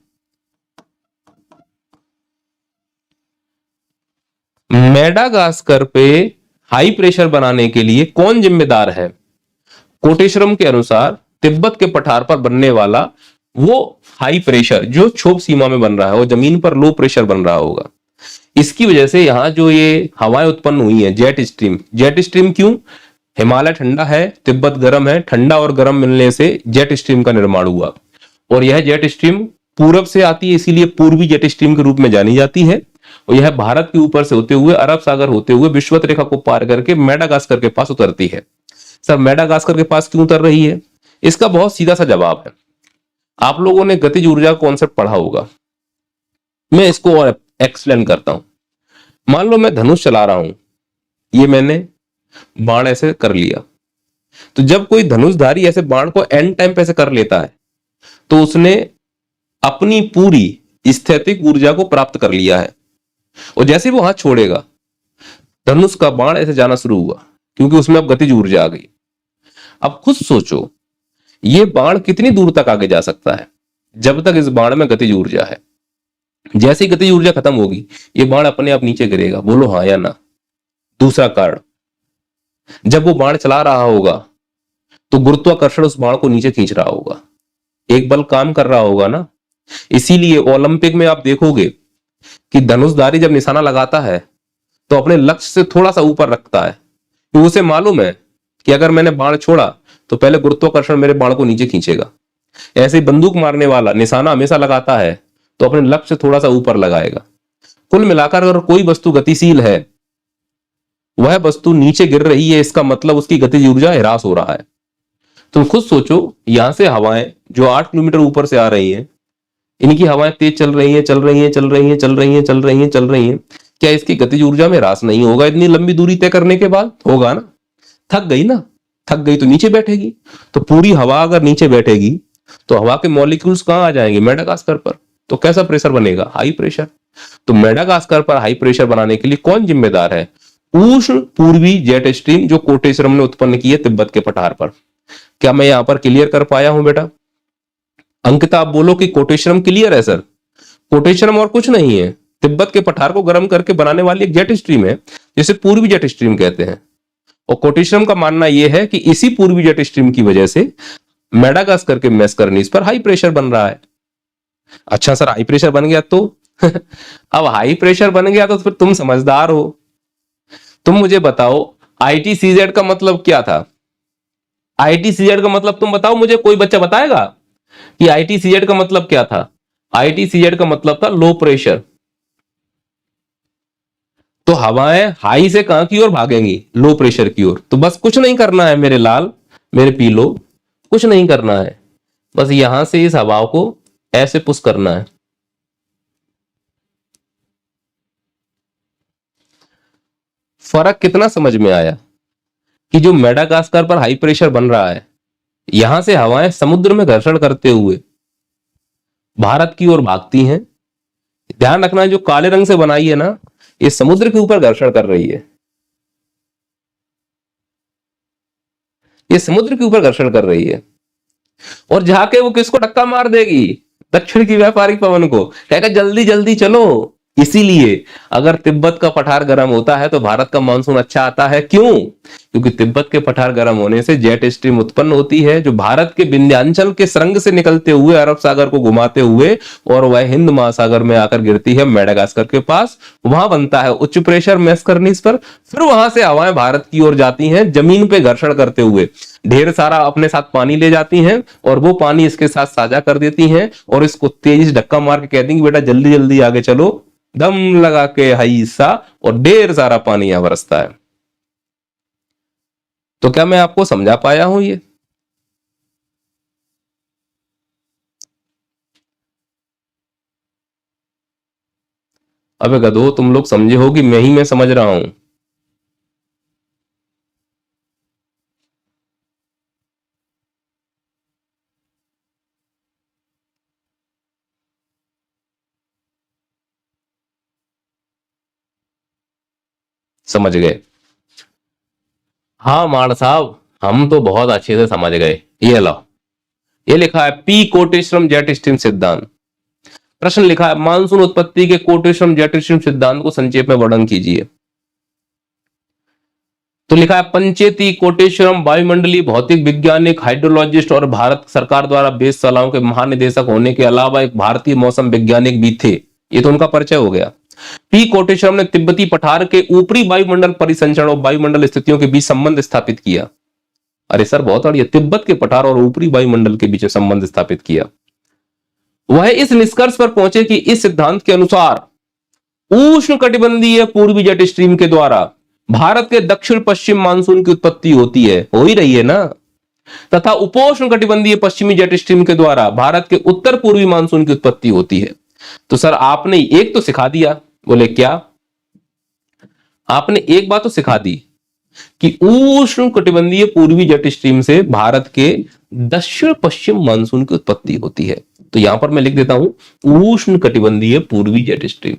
मेडागास्कर पे हाई प्रेशर बनाने के लिए कौन जिम्मेदार है? कोटेश्वरम के अनुसार तिब्बत के पठार पर बनने वाला वो हाई प्रेशर जो क्षोभ सीमा में बन रहा है, वो जमीन पर लो प्रेशर बन रहा होगा। इसकी वजह से यहां जो ये हवाएं उत्पन्न हुई हैं, जेट स्ट्रीम। जेट स्ट्रीम क्यों? हिमालय ठंडा है, तिब्बत गर्म है, ठंडा और गर्म मिलने से जेट स्ट्रीम का निर्माण हुआ। और यह जेट स्ट्रीम पूरब से आती है, इसीलिए पूर्वी जेट स्ट्रीम के रूप में जानी जाती है। और यह भारत के ऊपर से होते हुए अरब सागर होते हुए विषुवत रेखा को पार करके मेडागास्कर के पास उतरती है। सर मेडागास्कर के पास क्यों उतर रही है? इसका बहुत सीधा सा जवाब है। आप लोगों ने गतिज ऊर्जा कॉन्सेप्ट पढ़ा होगा, मैं इसको और एक्सप्लेन करता हूं। मान लो मैं धनुष चला रहा हूं, ये मैंने बाण ऐसे कर लिया, तो जब कोई धनुषधारी ऐसे बाण को एंड टाइम पे ऐसे कर लेता है तो उसने अपनी पूरी स्थैतिक ऊर्जा को प्राप्त कर लिया है। और जैसे वो हाथ छोड़ेगा, धनुष का बाण ऐसे जाना शुरू हुआ, क्योंकि उसमें अब गतिज ऊर्जा आ गई। अब खुद सोचो, ये बाण कितनी दूर तक आगे जा सकता है जब तक इस बाण में गतिज ऊर्जा है। जैसे ही गतिज ऊर्जा खत्म होगी, ये बाण अपने आप नीचे गिरेगा। बोलो हाँ या ना? दूसरा कारण, जब वो बाण चला रहा होगा तो गुरुत्वाकर्षण उस बाण को नीचे खींच रहा होगा, एक बल काम कर रहा होगा ना। इसीलिए ओलंपिक में आप देखोगे कि धनुषधारी जब निशाना लगाता है तो अपने लक्ष्य से थोड़ा सा ऊपर रखता है, क्योंकि उसे मालूम है कि अगर मैंने बाण छोड़ा तो पहले गुरुत्वाकर्षण मेरे बाण को नीचे खींचेगा। ऐसे ही बंदूक मारने वाला निशाना हमेशा लगाता है तो अपने लक्ष्य से थोड़ा सा ऊपर लगाएगा। कुल मिलाकर अगर कोई वस्तु गतिशील है, वह वस्तु नीचे गिर रही है, इसका मतलब उसकी गतिज ऊर्जा ह्रास हो रहा है। तुम खुद सोचो, यहां से हवाएं जो 8 किलोमीटर ऊपर से आ रही हैं, इनकी हवाएं तेज चल रही हैं, चल रही हैं, चल रही हैं, चल रही हैं, चल रही हैं, चल रही हैं, क्या इसकी गतिज ऊर्जा में ह्रास नहीं होगा? इतनी लंबी दूरी तय करने के बाद होगा ना। थक गई ना, थक गई तो नीचे बैठेगी। तो पूरी हवा अगर नीचे बैठेगी तो हवा के मॉलिक्यूल्स कहां आ जाएंगे? मेडागास्कर पर। तो कैसा प्रेशर बनेगा? High pressure. तो मेडागास्कर पर हाई प्रेशर बनाने के लिए कौन जिम्मेदार है? उष्ण पूर्वी जेट स्ट्रीम जो कोटेश्वरम ने उत्पन्न की है तिब्बत के पठार पर। क्या मैं यहां पर क्लियर कर पाया हूं बेटा? अंकिता आप बोलो कि कोटेश्वरम क्लियर है सर। कोटेश्वरम और कुछ नहीं है, तिब्बत के पठार को गर्म करके बनाने वाली एक जेट स्ट्रीम है, जिसे पूर्वी जेट स्ट्रीम कहते हैं। और कोटेश्वरम का मानना यह है कि इसी पूर्वी जेट स्ट्रीम की वजह से मेडागास्कर के मैस्करनीज पर हाई प्रेशर बन रहा है। अच्छा सर, हाई प्रेशर बन गया तो अब हाई प्रेशर बन गया तो फिर तुम समझदार हो। तुम मुझे बताओ, ITCZ का मतलब क्या था? ITCZ का मतलब तुम बताओ मुझे, कोई बच्चा बताएगा कि ITCZ का मतलब क्या था? ITCZ का मतलब था लो प्रेशर। तो हवाएं हाई से कहां की ओर भागेंगी? लो प्रेशर की ओर। तो बस कुछ नहीं करना है मेरे लाल, मेरे पीलो, कुछ नहीं करना है, बस यहां से इस हवा को ऐसे पुश करना है। फर्क कितना समझ में आया कि जो मेडागास्कर पर हाई प्रेशर बन रहा है, यहां से हवाएं समुद्र में घर्षण करते हुए भारत की ओर भागती हैं। ध्यान रखना, जो काले रंग से बनाई है ना, ये समुद्र के ऊपर घर्षण कर रही है, ये समुद्र के ऊपर घर्षण कर रही है। और जाके वो किसको धक्का मार देगी? दक्षिण की व्यापारिक पवन को कहेगा जल्दी जल्दी चलो। इसीलिए अगर तिब्बत का पठार गर्म होता है तो भारत का मानसून अच्छा आता है। क्यों? क्योंकि तिब्बत के पठार गर्म होने से जेट स्ट्रीम उत्पन्न होती है, जो भारत के विंध्याचल के सुरंग से निकलते हुए अरब सागर को घुमाते हुए और वह हिंद महासागर में आकर गिरती है मेडागास्कर के पास। वहां बनता है उच्च प्रेशर मैस्करनीस पर, फिर वहां से हवाएं भारत की ओर जाती हैं जमीन पे घर्षण करते हुए, ढेर सारा अपने साथ पानी ले जाती हैं और वो पानी इसके साथ साझा कर देती हैं और इसको तेजी से धक्का मार के कहती हैं कि बेटा जल्दी जल्दी आगे चलो, दम लगा के हाई हिस्सा, और ढेर सारा पानी यहां बरसता है। तो क्या मैं आपको समझा पाया हूं ये? अबे गधो, तुम लोग समझे हो कि मैं समझ रहा हूं? समझ गए? हाँ माड़ साहब, हम तो बहुत अच्छे से समझ गए। ये लो, ये लिखा है पी कोटेश्वरम जेट स्ट्रीम सिद्धांत। प्रश्न लिखा है मानसून उत्पत्ति के कोटेश्वरम जेट स्ट्रीम सिद्धांत को संक्षेप में वर्णन कीजिए। तो लिखा है पंचेती कोटेश्वरम वायुमंडलीय भौतिक वैज्ञानिक, हाइड्रोलॉजिस्ट और भारत सरकार द्वारा वेधशालाओं के महानिदेशक होने के अलावा एक भारतीय मौसम वैज्ञानिक भी थे। ये तो उनका परिचय हो गया। पी कोटेश्वरम ने तिब्बती पठार के ऊपरी वायुमंडल परिसंचरण और वायुमंडल स्थितियों के बीच संबंध स्थापित किया। अरे सर बहुत बढ़िया, तिब्बत के पठार और ऊपरी वायुमंडल के बीच संबंध स्थापित किया। वह इस निष्कर्ष पर पहुंचे कि इस सिद्धांत के अनुसार उष्ण कटिबंधीय पूर्वी जेट स्ट्रीम के द्वारा भारत के दक्षिण पश्चिम मानसून की उत्पत्ति होती है, हो ही रही है ना, तथा उपोष्ण कटिबंधीय पश्चिमी जेट स्ट्रीम के द्वारा भारत के उत्तर पूर्वी मानसून की उत्पत्ति होती है। तो सर आपने एक तो सिखा दिया। बोले क्या? आपने एक बात तो सिखा दी कि उष्ण कटिबंधीय पूर्वी जेट स्ट्रीम से भारत के दक्षिण पश्चिम मानसून की उत्पत्ति होती है। तो यहां पर मैं लिख देता हूं उष्ण कटिबंधीय पूर्वी जेट स्ट्रीम।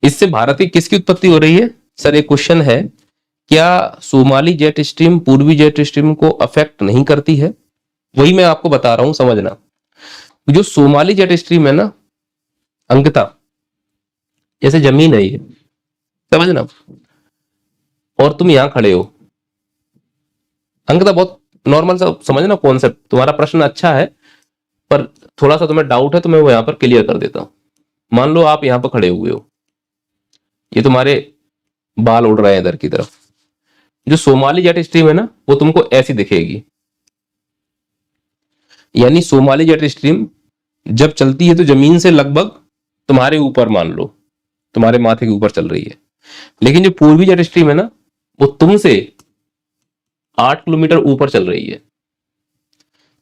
इससे भारत की किसकी उत्पत्ति हो रही है? सर एक क्वेश्चन है, क्या सोमाली जेट स्ट्रीम पूर्वी जेट स्ट्रीम को अफेक्ट नहीं करती है? वही मैं आपको बता रहा हूं, समझना। जो सोमाली जेट स्ट्रीम है ना अंकिता, जैसे जमीन है ये, समझना, और तुम यहां खड़े हो अंकिता, बहुत नॉर्मल सा समझना कॉन्सेप्ट। तुम्हारा प्रश्न अच्छा है पर थोड़ा सा तुम्हें डाउट है तो मैं वो यहां पर क्लियर कर देता हूं। मान लो आप यहां पर खड़े हुए हो, ये तुम्हारे बाल उड़ रहे हैं इधर की तरफ। जो सोमाली जेट स्ट्रीम है ना वो तुमको ऐसी दिखेगी, यानी सोमाली जेट स्ट्रीम जब चलती है तो जमीन से लगभग तुम्हारे ऊपर, मान लो तुम्हारे माथे के ऊपर चल रही है। लेकिन जो पूर्वी जेट स्ट्रीम है ना वो तुमसे 8 किलोमीटर ऊपर चल रही है।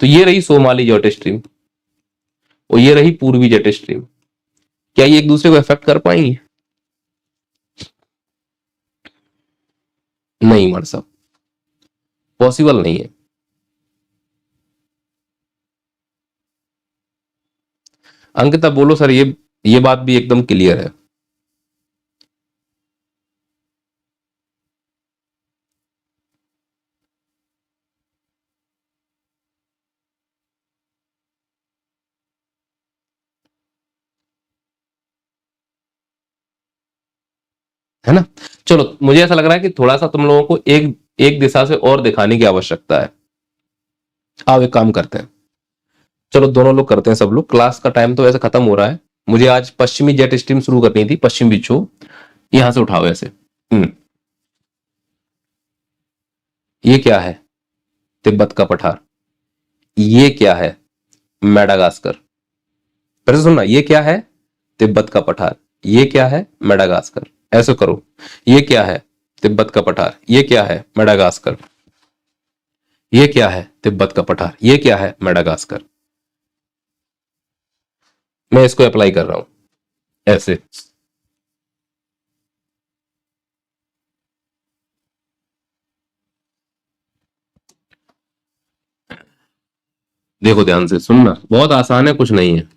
तो ये रही सोमाली जेट स्ट्रीम और ये रही पूर्वी जेट स्ट्रीम। क्या ये एक दूसरे को इफेक्ट कर पाएंगे? नहीं मर साहब, पॉसिबल नहीं है। अंकिता बोलो सर, ये बात भी एकदम क्लियर है। है ना? चलो मुझे ऐसा लग रहा है कि थोड़ा सा तुम लोगों को एक एक दिशा से और दिखाने की आवश्यकता है। आओ एक काम करते हैं, चलो दोनों लोग करते हैं, सब लोग। क्लास का टाइम तो ऐसे खत्म हो रहा है, मुझे आज पश्चिमी जेट स्ट्रीम शुरू करनी थी, पश्चिम विक्षोभ। यहां से उठाओ ऐसे। ये क्या है? तिब्बत का पठार। ये क्या है? मेडागास्कर। फिर से सुनना, ये क्या है? तिब्बत का पठार। ये क्या है? मेडागास्कर। ऐसे करो, ये क्या है? तिब्बत का पठार। ये क्या है? मेडागास्कर। ये क्या है? तिब्बत का पठार। ये क्या है? मेडागास्कर। मैं इसको अप्लाई कर रहा हूं ऐसे। देखो ध्यान से सुनना, बहुत आसान है, कुछ नहीं है।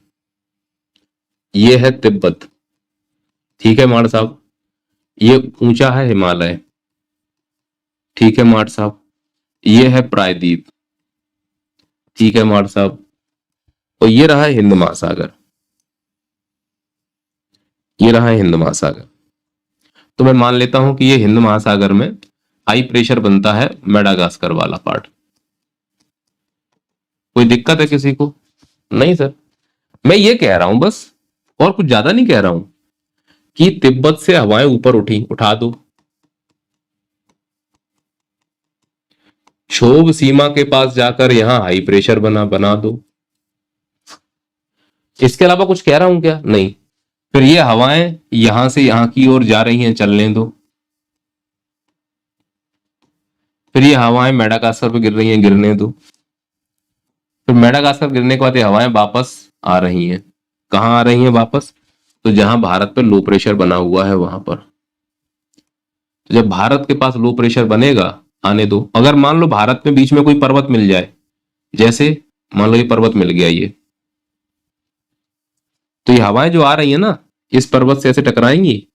ये है तिब्बत, ठीक है माड़ साहब, ये ऊंचा है हिमालय, ठीक है माड़ साहब, ये है प्रायद्वीप, ठीक है माड़ साहब, और ये रहा हिंद महासागर, ये रहा हिंद महासागर। तो मैं मान लेता हूं कि ये हिंद महासागर में हाई प्रेशर बनता है मेडागास्कर वाला पार्ट। कोई दिक्कत है किसी को? नहीं सर, मैं ये कह रहा हूं बस, और कुछ ज्यादा नहीं कह रहा हूं, कि तिब्बत से हवाएं ऊपर उठा दो, क्षोभ सीमा के पास जाकर यहां हाई प्रेशर बना दो। इसके अलावा कुछ कह रहा हूं क्या? नहीं। फिर ये हवाएं यहां से यहां की ओर जा रही हैं, चलने दो। फिर ये हवाएं मेडागास्कर पे गिर रही हैं, गिरने दो। फिर मेडागास्कर गिरने के बाद ये हवाएं वापस आ रही हैं। कहां आ रही हैं वापस? तो जहां भारत पे लो प्रेशर बना हुआ है वहां पर। तो जब भारत के पास लो प्रेशर बनेगा, आने दो। अगर मान लो भारत में बीच में कोई पर्वत मिल जाए, जैसे मान लो ये पर्वत मिल गया ये, तो ये हवाएं जो आ रही है ना, इस पर्वत से ऐसे टकराएंगी,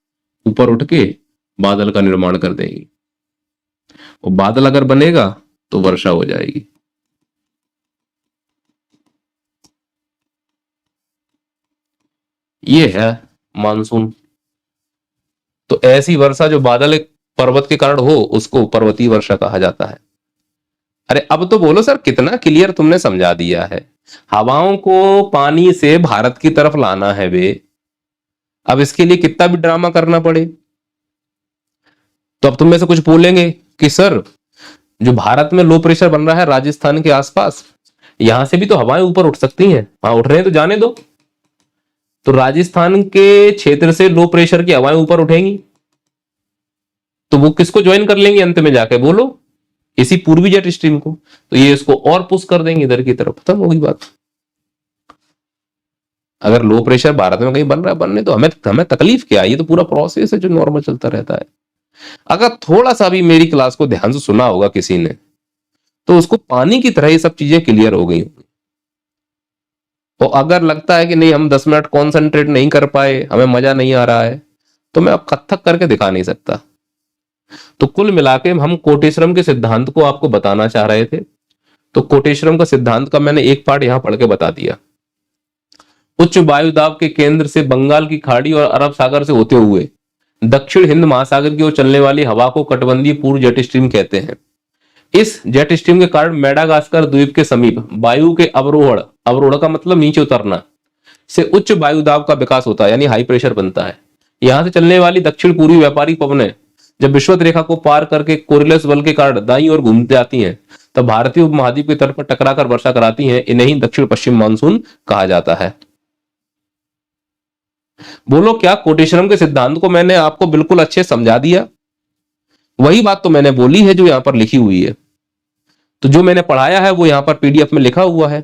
ऊपर उठ के बादल का निर्माण कर देंगी। और बादल अगर बनेगा तो वर्षा हो जाएगी। ये है मानसून। तो ऐसी वर्षा जो बादल एक पर्वत के कारण हो, उसको पर्वतीय वर्षा कहा जाता है। अरे अब तो बोलो सर, कितना क्लियर तुमने समझा दिया है। हवाओं को पानी से भारत की तरफ लाना है बे। अब इसके लिए कितना भी ड्रामा करना पड़े। तो अब तुम में से कुछ बोलेंगे कि सर, जो भारत में लो प्रेशर बन रहा है राजस्थान के आसपास, यहां से भी तो हवाएं ऊपर उठ सकती हैं। हाँ, उठ रहे हैं तो जाने दो। तो राजस्थान के क्षेत्र से लो प्रेशर की हवाएं ऊपर उठेंगी, तो वो किसको ज्वाइन कर लेंगे अंत में जाके? बोलो, इसी पूर्वी जेट स्ट्रीम को। तो ये इसको और पुश कर देंगे इधर की तरफ, खत्म होगी बात। अगर लो प्रेशर भारत में कहीं बन रहा है, बनने तो हमें तकलीफ क्या है? ये तो पूरा प्रोसेस है जो नॉर्मल चलता रहता है। अगर थोड़ा सा भी मेरी क्लास को ध्यान से सुना होगा किसी ने, तो उसको पानी की तरह ये सब चीजें क्लियर हो गई होंगी। तो अगर लगता है कि नहीं, हम 10 मिनट कॉन्सेंट्रेट नहीं कर पाए, हमें मजा नहीं आ रहा है, तो मैं अब कथक करके दिखा नहीं सकता। तो कुल मिलाके हम कोटेश्वरम के सिद्धांत को आपको बताना चाह रहे थे। तो कोटेश्वरम का सिद्धांत का मैंने एक पार्ट यहां पढ़ के बता दिया। उच्च वायु दाब के केंद्र से बंगाल की खाड़ी और अरब सागर से होते हुए दक्षिण हिंद महासागर की ओर चलने वाली हवा को कटबंधीय पूर्व जेट स्ट्रीम कहते हैं। इस जेट स्ट्रीम के कारण मेडागास्कर द्वीप के समीप वायु के अवरोहण, अवरोहण का मतलब नीचे उतरना, से उच्च वायु दाब का विकास होता है, यानी हाई प्रेशर बनता है। यहां से चलने वाली दक्षिण पूर्वी व्यापारिक पवनें जब विषुवत रेखा को पार करके कोरिलेस बल के कारण दाईं ओर घूमते आती हैं, तब भारतीय उपमहाद्वीप के तट पर टकराकर वर्षा कराती हैं। इन्हें ही दक्षिण पश्चिम मानसून कहा जाता है। बोलो, क्या कोटेश्वरम के सिद्धांत को मैंने आपको बिल्कुल अच्छे समझा दिया? वही बात तो मैंने बोली है जो यहां पर लिखी हुई है। तो जो मैंने पढ़ाया है वो यहां पर पीडीएफ में लिखा हुआ है,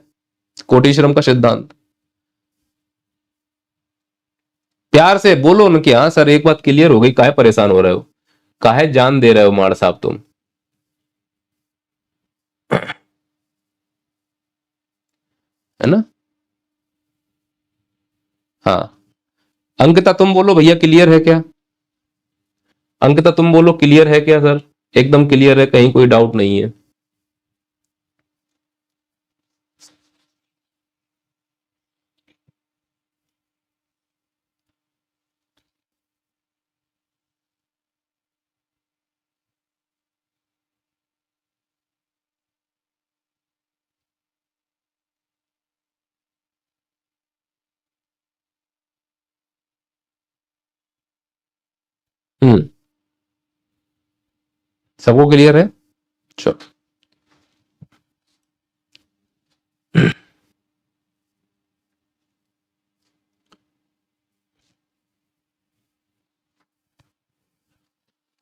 कोटेश्वरम का सिद्धांत। प्यार से बोलो ना कि हाँ सर, एक बात क्लियर हो गई। काहे परेशान हो रहे हो? काहे जान दे रहे हो माड़ साहब तुम? है ना? हाँ, अंकिता तुम बोलो भैया, क्लियर है क्या? अंकिता तुम बोलो, क्लियर है क्या सर? एकदम क्लियर है, कहीं कोई डाउट नहीं है? हम्म, सबको क्लियर है? चलो।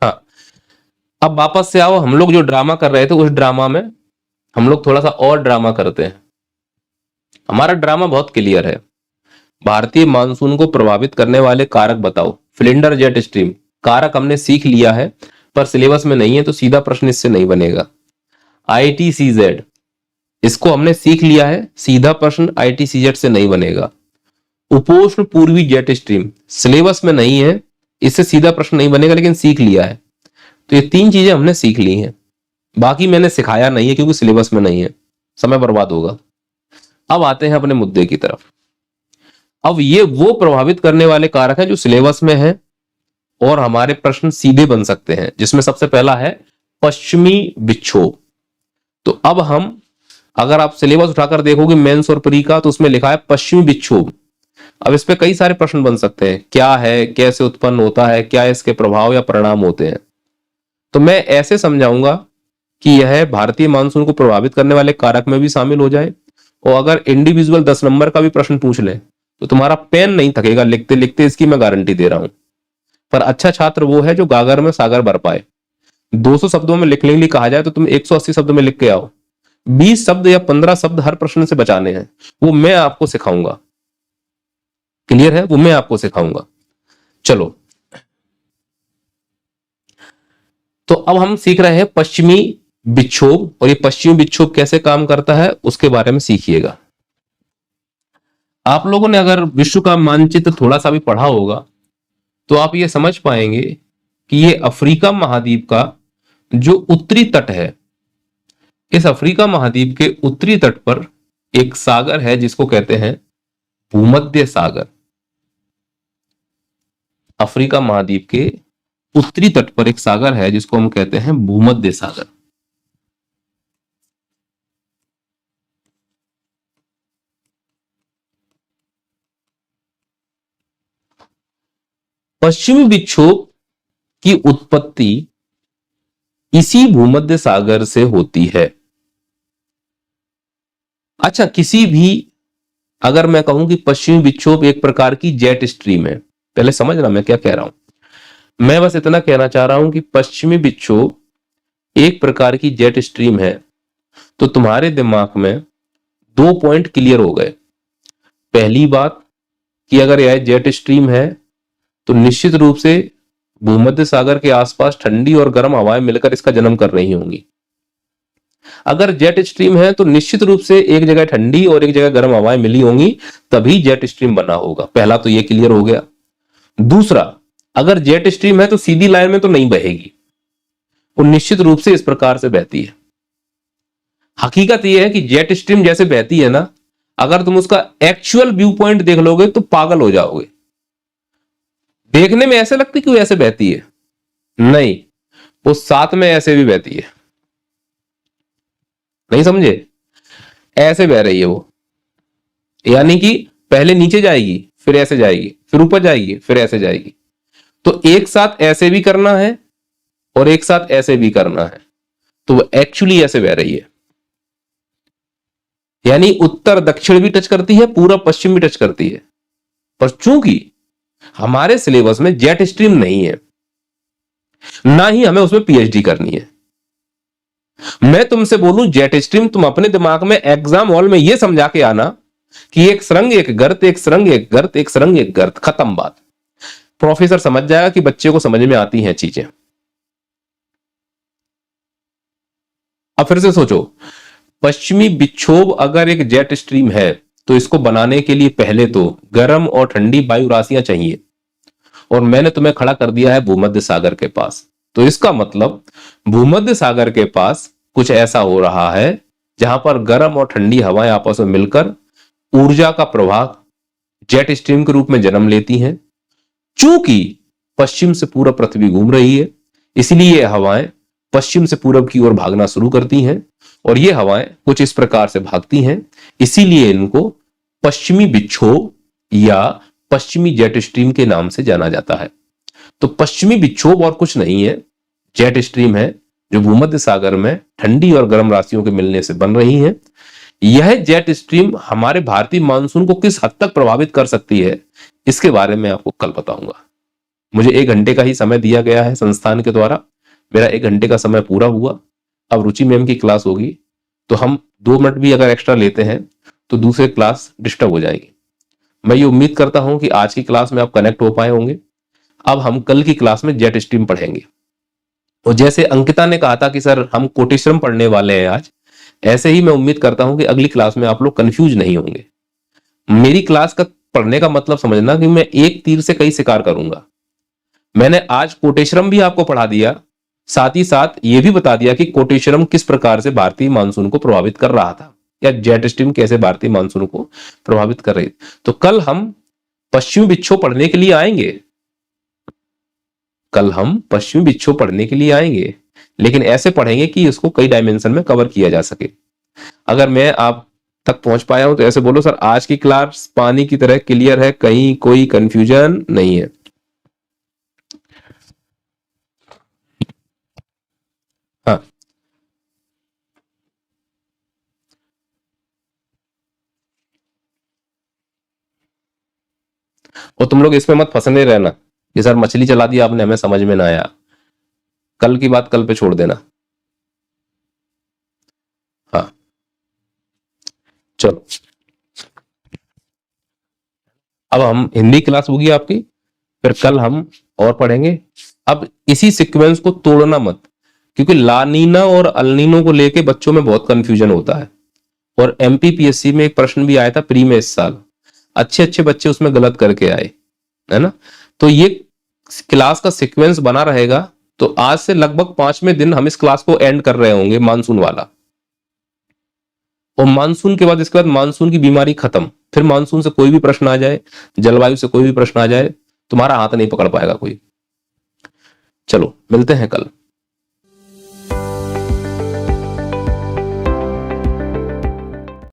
हाँ, अब वापस से आओ। हम लोग जो ड्रामा कर रहे थे, उस ड्रामा में हम लोग थोड़ा सा और ड्रामा करते हैं। हमारा ड्रामा बहुत क्लियर है। भारतीय मानसून को प्रभावित करने वाले कारक बताओ। सिलेंडर जेट स्ट्रीम कारक हमने सीख लिया है, पर सिलेबस में नहीं है, तो सीधा प्रश्न इससे नहीं बनेगा। ITCZ, इसको हमने सीख लिया है, सीधा प्रश्न ITCZ से नहीं बनेगा। उपोष्ण पूर्वी जेट स्ट्रीम सिलेबस में नहीं है, इससे सीधा प्रश्न नहीं बनेगा, लेकिन सीख लिया है। तो ये 3 चीजें हमने सीख ली हैं, बाकी मैंने सिखाया नहीं है क्योंकि सिलेबस में नहीं है, समय बर्बाद होगा। अब आते हैं अपने मुद्दे की तरफ। अब ये वो प्रभावित करने वाले कारक हैं जो सिलेबस में है और हमारे प्रश्न सीधे बन सकते हैं, जिसमें सबसे पहला है पश्चिमी विक्षोभ। तो अब हम, अगर आप सिलेबस उठाकर देखोगे मेंस और प्री का, तो उसमें लिखा है पश्चिमी विक्षोभ। अब इस पे कई सारे प्रश्न बन सकते हैं, क्या है, कैसे उत्पन्न होता है, क्या इसके प्रभाव या परिणाम होते हैं। तो मैं ऐसे समझाऊंगा कि यह भारतीय मानसून को प्रभावित करने वाले कारक में भी शामिल हो जाए, और अगर इंडिविजुअल 10 नंबर का भी प्रश्न पूछ ले तो तुम्हारा पेन नहीं थकेगा लिखते लिखते, इसकी मैं गारंटी दे रहा हूं। पर अच्छा छात्र वो है जो गागर में सागर भर पाए। 200 शब्दों में लिखने के लिए कहा जाए तो तुम 180 शब्द में लिख के आओ। 20 शब्द या 15 शब्द हर प्रश्न से बचाने हैं, वो मैं आपको सिखाऊंगा। क्लियर है? वो मैं आपको सिखाऊंगा। चलो, तो अब हम सीख रहे हैं पश्चिमी विक्षोभ, और ये पश्चिमी विक्षोभ कैसे काम करता है उसके बारे में सीखिएगा। आप लोगों ने अगर विश्व का मानचित्र थोड़ा सा भी पढ़ा होगा तो आप ये समझ पाएंगे कि ये अफ्रीका महाद्वीप का जो उत्तरी तट है, इस अफ्रीका महाद्वीप के उत्तरी तट पर एक सागर है जिसको कहते हैं भूमध्य सागर। अफ्रीका महाद्वीप के उत्तरी तट पर एक सागर है जिसको हम कहते हैं भूमध्य सागर। पश्चिमी विक्षोभ की उत्पत्ति इसी भूमध्य सागर से होती है। अच्छा, किसी भी, अगर मैं कहूं कि पश्चिमी विक्षोभ एक प्रकार की जेट स्ट्रीम है, पहले समझना मैं क्या कह रहा हूं। मैं बस इतना कहना चाह रहा हूं कि पश्चिमी विक्षोभ एक प्रकार की जेट स्ट्रीम है, तो तुम्हारे दिमाग में 2 पॉइंट क्लियर हो गए। पहली बात कि अगर यह जेट स्ट्रीम है तो निश्चित रूप से भूमध्य सागर के आसपास ठंडी और गर्म हवाएं मिलकर इसका जन्म कर रही होंगी। अगर जेट स्ट्रीम है तो निश्चित रूप से एक जगह ठंडी और एक जगह गर्म हवाएं मिली होंगी, तभी जेट स्ट्रीम बना होगा। पहला तो ये क्लियर हो गया। दूसरा, अगर जेट स्ट्रीम है तो सीधी लाइन में तो नहीं बहेगी, वो निश्चित रूप से इस प्रकार से बहती है। हकीकत यह है कि जेट स्ट्रीम जैसे बहती है ना, अगर तुम उसका एक्चुअल व्यू पॉइंट देख लोगे तो पागल हो जाओगे। देखने में ऐसे लगती कि वो ऐसे बहती है, नहीं, वो साथ में ऐसे भी बहती है। नहीं समझे? ऐसे बह रही है वो, यानी कि पहले नीचे जाएगी, फिर ऐसे जाएगी, फिर ऊपर जाएगी, फिर ऐसे जाएगी। तो एक साथ ऐसे भी करना है और एक साथ ऐसे भी करना है, तो वो एक्चुअली ऐसे बह रही है। यानी उत्तर दक्षिण भी टच करती है, पूरा पश्चिम भी टच करती है। पर चूंकि हमारे सिलेबस में जेट स्ट्रीम नहीं है, ना ही हमें उसमें पीएचडी करनी है। मैं तुमसे बोलूं जेट स्ट्रीम, तुम अपने दिमाग में एग्जाम हॉल में यह समझा के आना कि एक सुरंग एक गर्त, एक सुरंग एक गर्त, एक सुरंग एक गर्त, खत्म बात। प्रोफेसर समझ जाएगा कि बच्चे को समझ में आती हैं चीजें। अब फिर से सोचो, पश्चिमी विक्षोभ अगर एक जेट स्ट्रीम है तो इसको बनाने के लिए पहले तो गर्म और ठंडी वायु राशियां चाहिए, और मैंने तुम्हें खड़ा कर दिया है भूमध्य सागर के पास। तो इसका मतलब भूमध्य सागर के पास कुछ ऐसा हो रहा है जहां पर गर्म और ठंडी हवाएं आपस में मिलकर ऊर्जा का प्रवाह जेट स्ट्रीम के रूप में जन्म लेती हैं। चूंकि पश्चिम से पूर्व पृथ्वी घूम रही है, इसलिए ये हवाएं पश्चिम से पूर्व की ओर भागना शुरू करती हैं, और ये हवाएं कुछ इस प्रकार से भागती हैं, इसीलिए इनको पश्चिमी विक्षोभ या पश्चिमी जेट स्ट्रीम के नाम से जाना जाता है। तो पश्चिमी विक्षोभ और कुछ नहीं है, जेट स्ट्रीम है जो भूमध्य सागर में ठंडी और गर्म राशियों के मिलने से बन रही है। यह जेट स्ट्रीम हमारे भारतीय मानसून को किस हद तक प्रभावित कर सकती है, इसके बारे में आपको कल बताऊंगा। मुझे 1 घंटे का ही समय दिया गया है संस्थान के द्वारा, मेरा 1 घंटे का समय पूरा हुआ। अब रुचि मैम की क्लास होगी तो हम 2 मिनट भी अगर एक्स्ट्रा लेते हैं तो दूसरे क्लास डिस्टर्ब हो जाएगी। मैं ये उम्मीद करता हूं कि आज की क्लास में आप कनेक्ट हो पाए होंगे। अब हम कल की क्लास में जेट स्ट्रीम पढ़ेंगे, और जैसे अंकिता ने कहा था कि सर हम कोटिश्रम पढ़ने वाले हैं आज, ऐसे ही मैं उम्मीद करता हूं कि अगली क्लास में आप लोग कंफ्यूज नहीं होंगे। मेरी क्लास का पढ़ने का मतलब समझना कि मैं एक तीर से कई शिकार करूंगा। मैंने आज कोटेश्वरम भी आपको पढ़ा दिया, साथ ही साथ ये भी बता दिया कि कोटेश्वरम किस प्रकार से भारतीय मानसून को प्रभावित कर रहा था, या जेट स्ट्रीम कैसे भारतीय मानसून को प्रभावित कर रही। तो कल हम पश्चिमी विक्षोभ पढ़ने के लिए आएंगे, कल हम पश्चिमी विक्षोभ पढ़ने के लिए आएंगे, लेकिन ऐसे पढ़ेंगे कि इसको कई डायमेंशन में कवर किया जा सके। अगर मैं आप तक पहुंच पाया हूं तो ऐसे बोलो, सर आज की क्लास पानी की तरह क्लियर है, कहीं कोई कंफ्यूजन नहीं है। हाँ, और तुम लोग इसमें मत फंसने रहना कि सर मछली चला दी आपने, हमें समझ में ना आया। कल की बात कल पे छोड़ देना। हाँ, चलो अब हम हिंदी क्लास होगी आपकी, फिर कल हम और पढ़ेंगे। अब इसी सीक्वेंस को तोड़ना मत, क्योंकि लानीना और अल्नीनो को लेके बच्चों में बहुत कंफ्यूजन होता है। और एमपीपीएससी में एक प्रश्न भी आया था प्री में इस साल, अच्छे अच्छे बच्चे उसमें गलत करके आए, है ना। तो ये क्लास का सीक्वेंस बना रहेगा। तो आज से लगभग 5वें दिन हम इस क्लास को एंड कर रहे होंगे, मानसून वाला। और मानसून के बाद, इसके बाद मानसून की बीमारी खत्म। फिर मानसून से कोई भी प्रश्न आ जाए, जलवायु से कोई भी प्रश्न आ जाए, तुम्हारा हाथ नहीं पकड़ पाएगा कोई। चलो मिलते हैं कल।